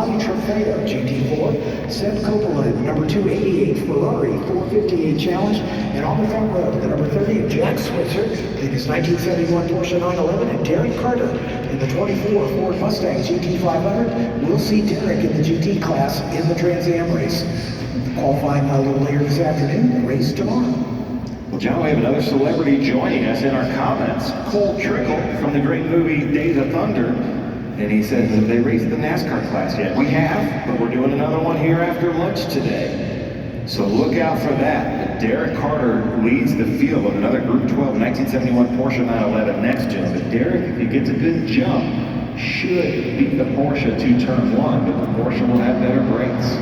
Maserati Trofeo GT4. Seb Coppola in the number 288 Ferrari 458 Challenge. And on the front row, the number 30 Jack Switzer in his 1971 Porsche 911, and Derek Carter in the 24 Ford Mustang GT500. We'll see Derek in the GT class in the Trans Am race. Qualifying a little later this afternoon, the race tomorrow. Well, John, we have another celebrity joining us in our comments. Cole Trickle from the great movie Days of Thunder. And he says, have they raced the NASCAR class yet? We have, but we're doing another one here after lunch today. So look out for that. Derek Carter leads the field with another Group 12 1971 Porsche 911 next gen. But Derek, if he gets a good jump, should beat the Porsche to turn one, but the Porsche will have better brakes.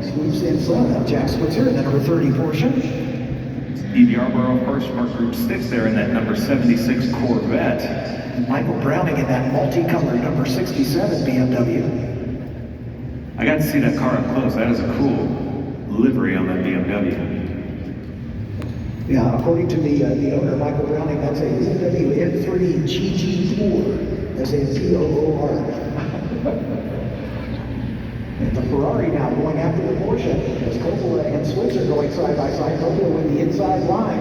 Sweeps in front of Jack Switzer in the number 30 Porsche. Steve Yarborough first for Group 6 there in that number 76 Corvette. And Michael Browning in that multicolored number 67 BMW. I got to see that car up close. That is a cool livery on that BMW. Yeah, according to the owner, Michael Browning, that's a BMW M3 GG4. That's a T-O-O-R. And the Ferrari now going after the Porsche as Coppola and Switzer going side by side. Coppola with the inside line.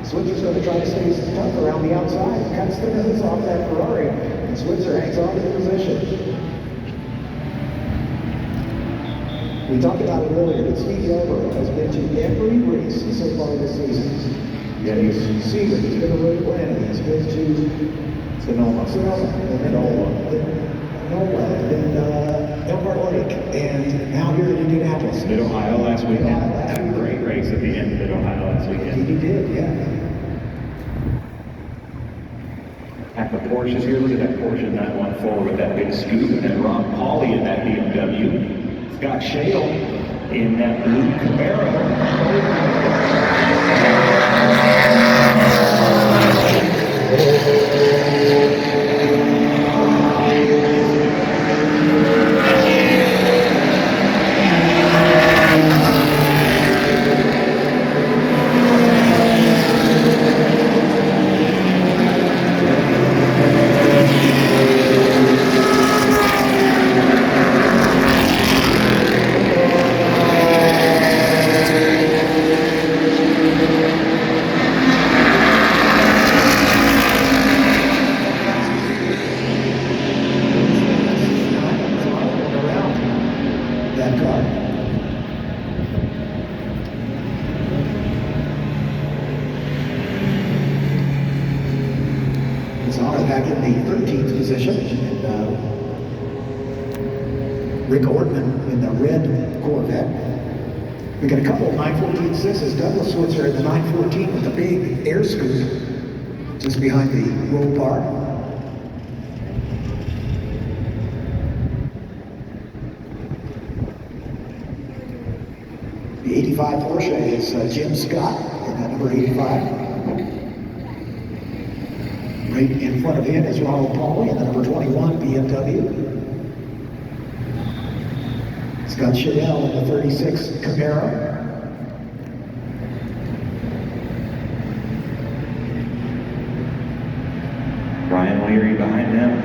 Switzer's going to try to stay tough around the outside. Cuts the nose off that Ferrari. And Switzer hangs on to the position. We talked about it earlier, but Steve Yarborough has been to every race so far this season. Yeah, he's been to Road Atlanta, he's been to Sonoma, then Elkhart Lake, and now here in Indianapolis. Mid-Ohio last weekend. Had a great race at the end of Mid-Ohio last weekend. He did, yeah. At the Porsches here, look at that Porsche 914 with that big scoop, and then Ron Pauly in that BMW. Scott Shale in that blue Camaro. Back in the 13th position, and Rick Ortman in the red Corvette. We got a couple of 914.6s. Douglas Switzer in the 914 with the big air scoop just behind the roll bar. The 85 Porsche is Jim Scott in that number 85. Right in front of him is Ronald Pauly in the number 21 BMW. Scott Shadell in the 36 Camaro. Brian Leary behind them.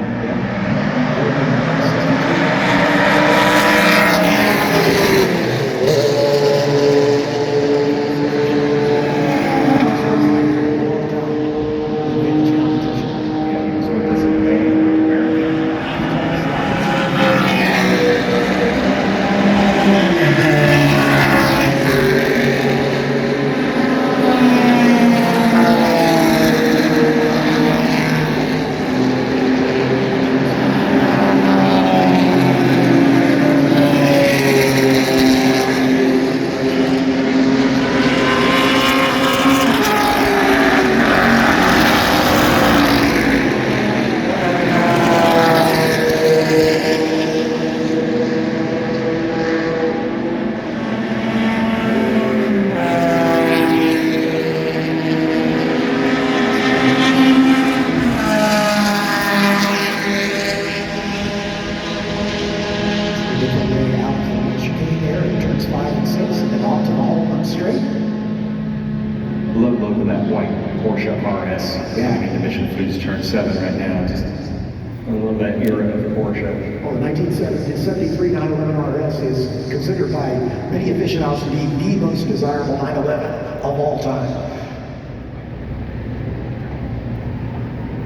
transmission fleets turn 7 right now. Just I love that era of the Porsche. Well, the 1973 911 RS is considered by many aficionados to be the most desirable 911 of all time.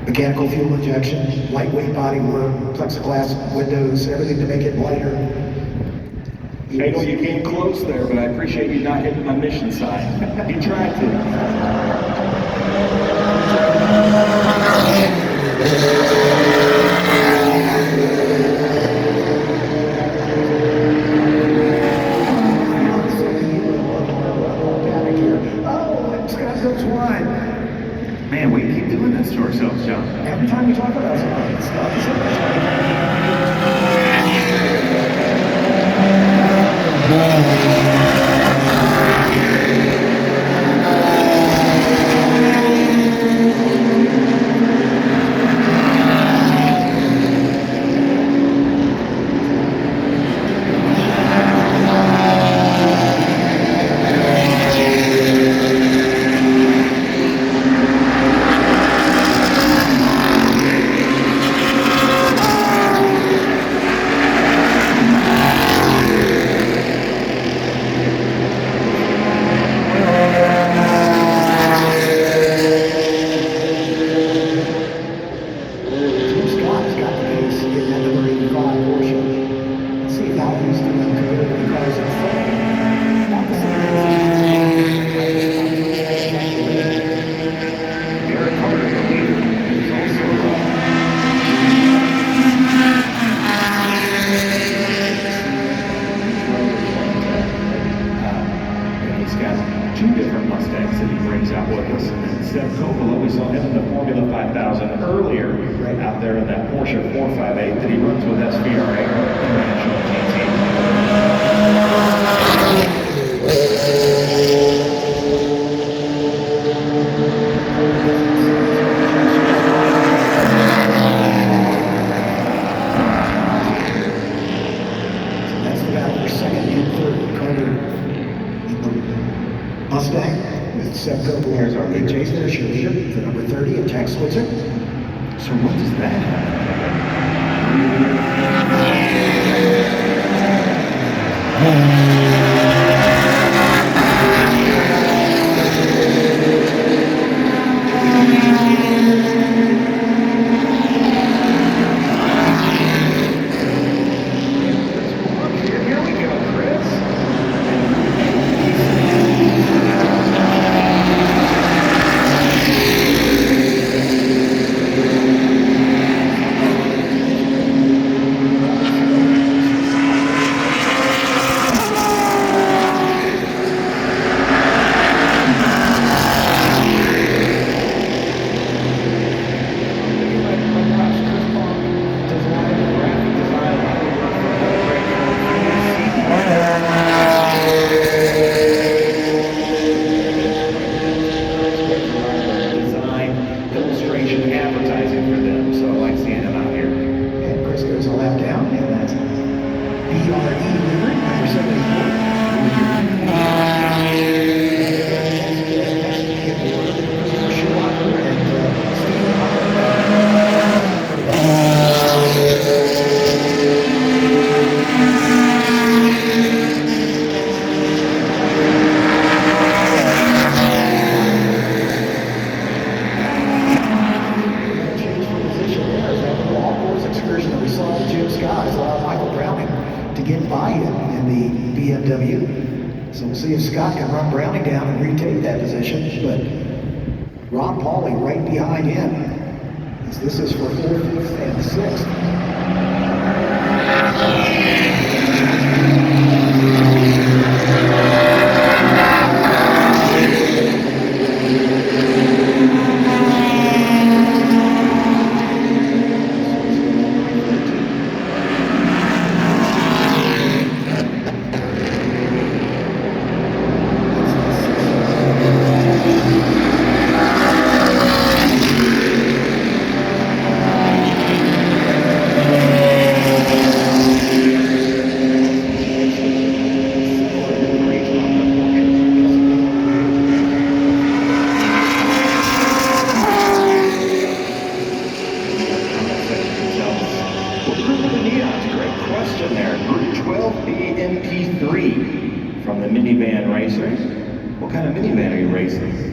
Mechanical fuel injection, lightweight bodywork, plexiglass windows, everything to make it lighter. I know you came close there, but I appreciate you not hitting my mission sign. You tried to. Man, we keep doing this to ourselves, John. Every time we talk about something, it's not the two different Mustangs that he brings out with us. And then Seb Coppola, we saw him in the Formula 5000 earlier, out there in that Porsche 458 that he runs with SVRA International Team. Mustang with Seb Coppola. Here's our leader. Jason, there's your leader, the number 30 of Jack Switzer. So what does that Here we go, Chris. Advertising for them, so I like seeing them out here. And Chris goes a lap down, and that's BRE livery, number 74. To get buy-in in the BMW. So we'll see if Scott can run Browning down and retake that position, but Ron Pauly right behind him. This is for 4th, 5th, and 6th. in there. Group 12B MP3 from the minivan racer. What kind of minivan are you racing?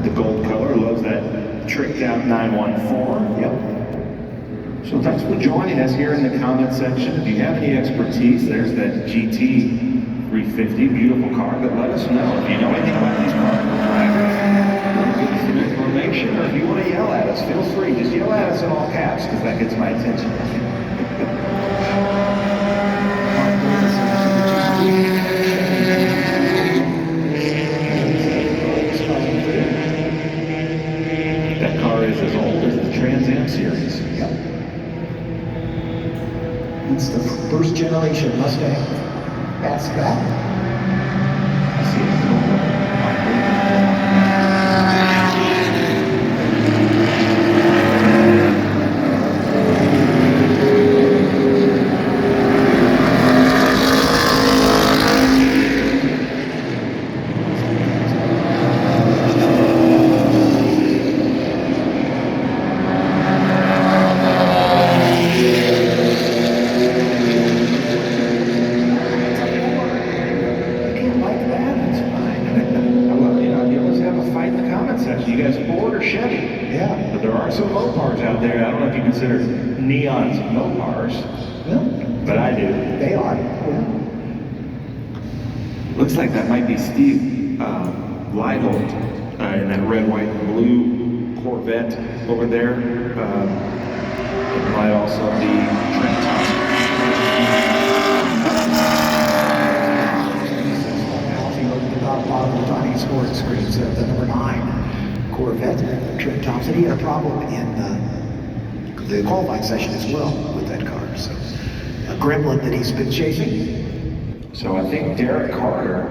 The gold color, loves that tricked out 914. Yep. So thanks for joining us here in the comment section. If you have any expertise, there's that GT 350, beautiful car, but let us know if you know anything about these cars. Give us some information, or if you want to yell at us, feel free. Just yell at us in all caps, because that gets my attention. That car is as old as the Trans Am series. Yep. It's the first generation Mustang. That's that. I see it. You guys Ford or Chevy? Yeah. But there are some Mopars out there. I don't know if you consider neons Mopars. Well, but I do. They are. Yeah. Looks like that might be Steve Leibold in that red, white, and blue Corvette over there. It might also be Trent Thompson. Bottom of the tiny sports screens, the number 9 Corvette, Trent Thompson. He had a problem in the qualifying session as well with that car. So a gremlin that he's been chasing. So I think Derek Carter,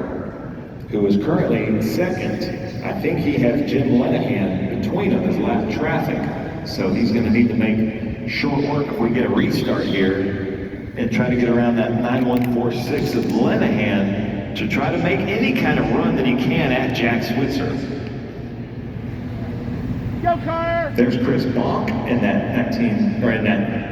who is currently second, I think he has Jim Lenahan between them as lap traffic. So he's going to need to make short work if we get a restart here and try to get around that 9146 of Lenahan to try to make any kind of run that he can at Jack Switzer. Go, Carter! There's Chris Bonk in that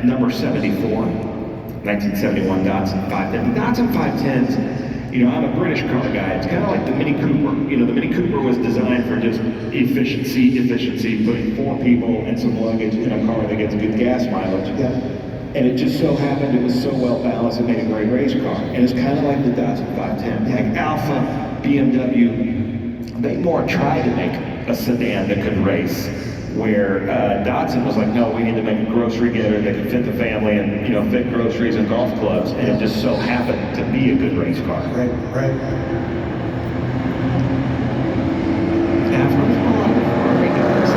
number 74, 1971 Datsun 510. The Datsun 510s, you know, I'm a British car guy. It's kind of like the Mini Cooper. You know, the Mini Cooper was designed for just efficiency, putting 4 people and some luggage in a car that gets good gas mileage. Yeah. And it just so happened it was so well balanced, it made a great race car. And it's kind of like the Datsun 510. Like Alpha, BMW, they more tried to make a sedan that could race, where Datsun was like, no, we need to make a grocery getter that can fit the family and, you know, fit groceries and golf clubs. And it just so happened to be a good race car. Right, right. Now, from a lot of Ferrari guys,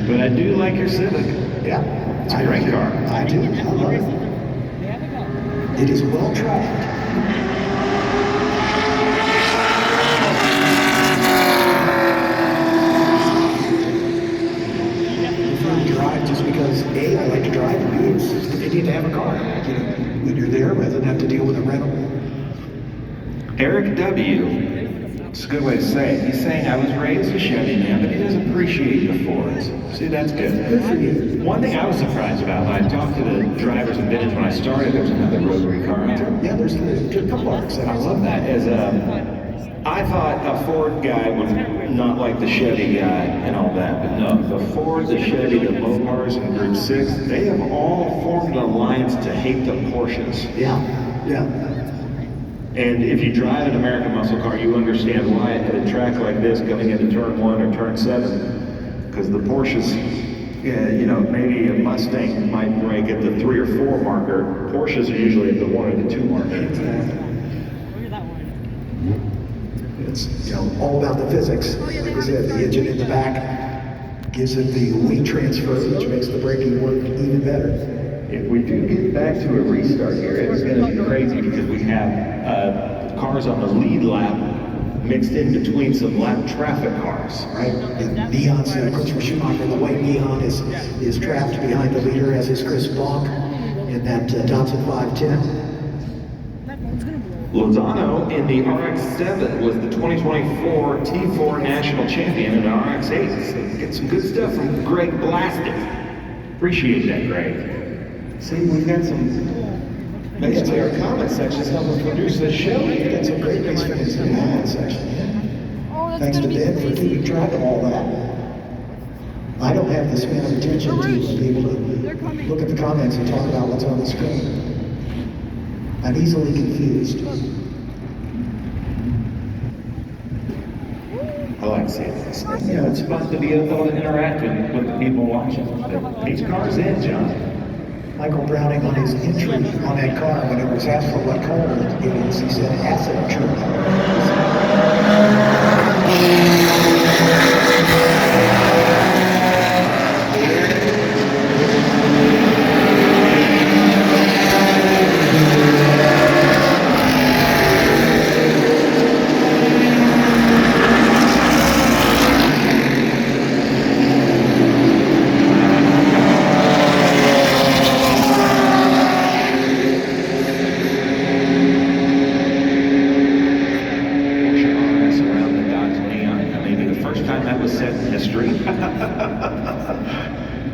but I do like your Civic. Yeah. It's a great car. I do. I love it. It is well tracked. Drive just because A, I like to drive, and B, it's convenient to have a car. You know, when you're there, rather than have to deal with a rental. Eric W. It's a good way to say it. He's saying, I was raised a Chevy man, but he doesn't appreciate the Fords. See, that's good. Good for you. One thing I was surprised about, when I talked to the drivers in vintage when I started, there was another rotary car out there. Yeah, there's a couple arcs. I love that. I thought a Ford guy would not like the Chevy guy and all that, but no, the Ford, the Chevy, the Mopars, and Group 6, they have all formed an alliance to hate the Porsches. Yeah, yeah. And if you drive an American muscle car, you understand why at a track like this, coming into turn 1 or turn 7, because the Porsches, you know, maybe a Mustang might break at the 3 or 4 marker. Porsches are usually at the 1 or the 2 marker. It's, you know, all about the physics. Like I said, the engine in the back gives it the weight transfer, which makes the braking work even better. If we do get back to a restart here, it's going to be crazy because we have cars on the lead lap mixed in between some lap traffic cars. Right? The neon's Christopher Schumacher, the white neon is trapped behind the leader, as is Chris Bonk in that Datsun 510. Lozano in the RX-7 was the 2024 T4 National Champion in an RX-8. So get some good stuff from Greg Blasted. Appreciate that, Greg. See, we've got some. Basically, our comment sections help us produce this show. We've got some great race fans in the comment section. Yeah. Thanks to Ben for keeping track of all that. I don't have the span of attention to be able to look at the comments and talk about what's on the screen. I'm easily confused. I like seeing this. You know, it's fun to be able to interact with the people watching. But these cars in, John. Michael Browning on his entry on that car, when it was asked for what color it is, he said acid true.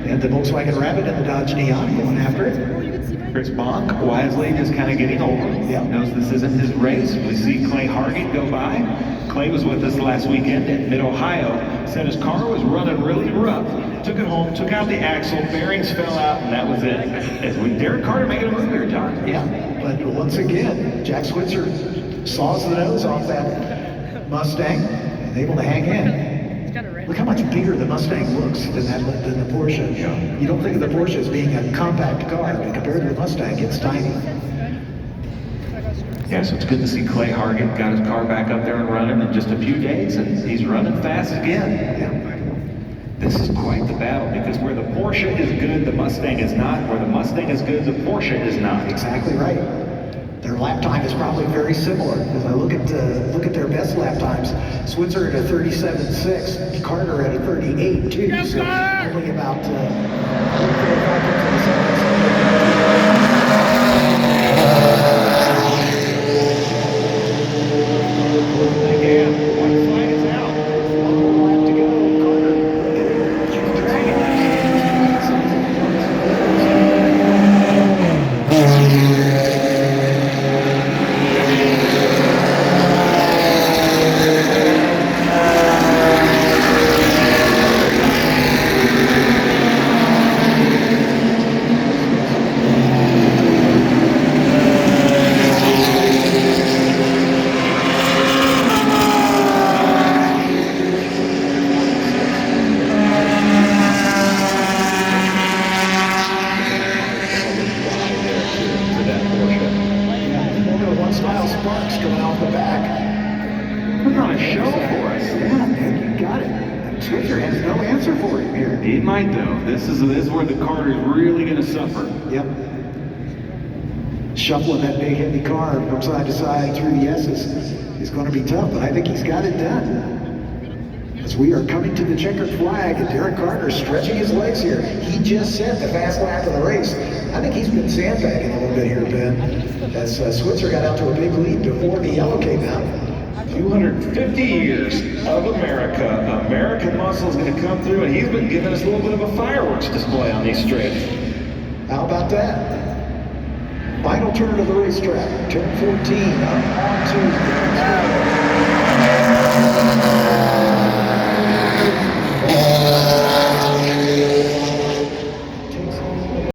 And the Volkswagen Rabbit and the Dodge Neon going after it. Chris Bonk, wisely just kind of getting older. Yeah. Knows this isn't his race. We see Clay Hargett go by. Clay was with us last weekend at Mid-Ohio. Said his car was running really rough. Took it home, took out the axle, bearings fell out, and that was it. As we Derek Carter making a move here, John. Yeah, but once again, Jack Switzer saws the nose off that Mustang and able to hang in. Look how much bigger the Mustang looks than the Porsche. Yeah. You don't think of the Porsche as being a compact car, but compared to the Mustang, it's tiny. Yeah, so it's good to see Clay Hargett got his car back up there and running in just a few days, and he's running fast again. Yeah. This is quite the battle, because where the Porsche is good, the Mustang is not. Where the Mustang is good, the Porsche is not. Exactly right. Their lap time is probably very similar. As I look at their best lap times, Switzer at a 37.6, Carter at a 38.2. So only about Switzer has no answer for him here. He might though. This is where the Carter's really going to suffer. Yep. Shuffling that big heavy car from side to side through the S's is going to be tough, but I think he's got it done. As we are coming to the checkered flag, and Derek Carter stretching his legs here. He just set the fast lap of the race. I think he's been sandbagging a little bit here, Ben, as Switzer got out to a big lead before the yellow came out. 250 years of America. American muscle is going to come through, and he's been giving us a little bit of a fireworks display on these straights. How about that? Final turn of the racetrack. Turn 14 up onto the